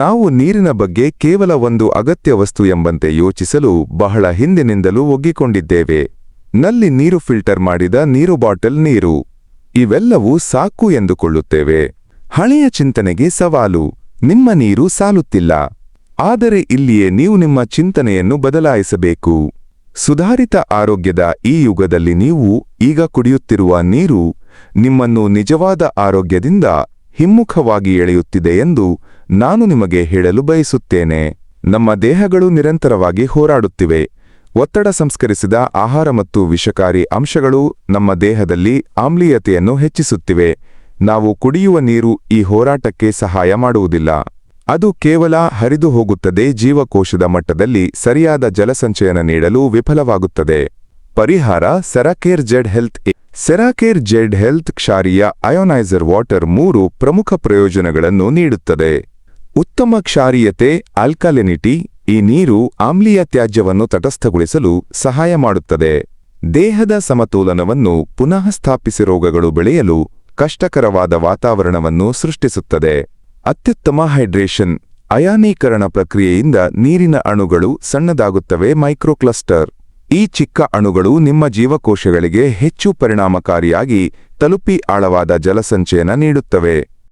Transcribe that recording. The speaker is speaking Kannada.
ನಾವು ನೀರಿನ ಬಗ್ಗೆ ಕೇವಲ ಒಂದು ಅಗತ್ಯ ವಸ್ತು ಎಂಬಂತೆ ಯೋಚಿಸಲು ಬಹಳ ಹಿಂದಿನಿಂದಲೂ ಒಗ್ಗಿಕೊಂಡಿದ್ದೇವೆ. ನಲ್ಲಿ ನೀರು, ಫಿಲ್ಟರ್ ಮಾಡಿದ ನೀರು, ಬಾಟಲ್ ನೀರು ಇವೆಲ್ಲವೂ ಸಾಕು ಎಂದುಕೊಳ್ಳುತ್ತೇವೆ. ಹಳೆಯ ಚಿಂತನೆಗೆ ಸವಾಲು: ನಿಮ್ಮ ನೀರು ಸಾಲುತ್ತಿಲ್ಲ. ಆದರೆ ಇಲ್ಲಿಯೇ ನೀವು ನಿಮ್ಮ ಚಿಂತನೆಯನ್ನು ಬದಲಾಯಿಸಬೇಕು. ಸುಧಾರಿತ ಆರೋಗ್ಯದ ಈ ಯುಗದಲ್ಲಿ ನೀವು ಈಗ ಕುಡಿಯುತ್ತಿರುವ ನೀರು ನಿಮ್ಮನ್ನು ನಿಜವಾದ ಆರೋಗ್ಯದಿಂದ ಹಿಮ್ಮುಖವಾಗಿ ಎಳೆಯುತ್ತಿದೆ ಎಂದು ನಾನು ನಿಮಗೆ ಹೇಳಲು ಬಯಸುತ್ತೇನೆ. ನಮ್ಮ ದೇಹಗಳು ನಿರಂತರವಾಗಿ ಹೋರಾಡುತ್ತಿವೆ. ಒತ್ತಡ, ಸಂಸ್ಕರಿಸಿದ ಆಹಾರ ಮತ್ತು ವಿಷಕಾರಿ ಅಂಶಗಳು ನಮ್ಮ ದೇಹದಲ್ಲಿ ಆಮ್ಲೀಯತೆಯನ್ನು ಹೆಚ್ಚಿಸುತ್ತಿವೆ. ನಾವು ಕುಡಿಯುವ ನೀರು ಈ ಹೋರಾಟಕ್ಕೆ ಸಹಾಯ ಮಾಡುವುದಿಲ್ಲ. ಅದು ಕೇವಲ ಹರಿದು ಹೋಗುತ್ತದೆ, ಜೀವಕೋಶದ ಮಟ್ಟದಲ್ಲಿ ಸರಿಯಾದ ಜಲಸಂಚಯನ ನೀಡಲು ವಿಫಲವಾಗುತ್ತದೆ. ಪರಿಹಾರ: ಸೆರಾಕೇರ್ ಜೆಡ್ ಹೆಲ್ತ್. ಸೆರಾಕೇರ್ ಜೆಡ್ ಹೆಲ್ತ್ ಕ್ಷಾರೀಯ ಅಯೋನೈಸರ್ ವಾಟರ್ 3 ಪ್ರಮುಖ ಪ್ರಯೋಜನಗಳನ್ನು ನೀಡುತ್ತದೆ. ಉತ್ತಮ ಕ್ಷಾರೀಯತೆ, ಆಲ್ಕಲಿನಿಟಿ. ಈ ನೀರು ಆಮ್ಲೀಯ ತ್ಯಾಜ್ಯವನ್ನು ತಟಸ್ಥಗೊಳಿಸಲು ಸಹಾಯ ಮಾಡುತ್ತದೆ. ದೇಹದ ಸಮತೋಲನವನ್ನು ಪುನಃ ಸ್ಥಾಪಿಸಿ ರೋಗಗಳು ಬೆಳೆಯಲು ಕಷ್ಟಕರವಾದ ವಾತಾವರಣವನ್ನು ಸೃಷ್ಟಿಸುತ್ತದೆ. ಅತ್ಯುತ್ತಮ ಹೈಡ್ರೇಷನ್. ಅಯಾನೀಕರಣ ಪ್ರಕ್ರಿಯೆಯಿಂದ ನೀರಿನ ಅಣುಗಳು ಸಣ್ಣದಾಗುತ್ತವೆ, ಮೈಕ್ರೋಕ್ಲಸ್ಟರ್. ಈ ಚಿಕ್ಕ ಅಣುಗಳು ನಿಮ್ಮ ಜೀವಕೋಶಗಳಿಗೆ ಹೆಚ್ಚು ಪರಿಣಾಮಕಾರಿಯಾಗಿ ತಲುಪಿ ಆಳವಾದ ಜಲಸಂಚಯನ ನೀಡುತ್ತವೆ.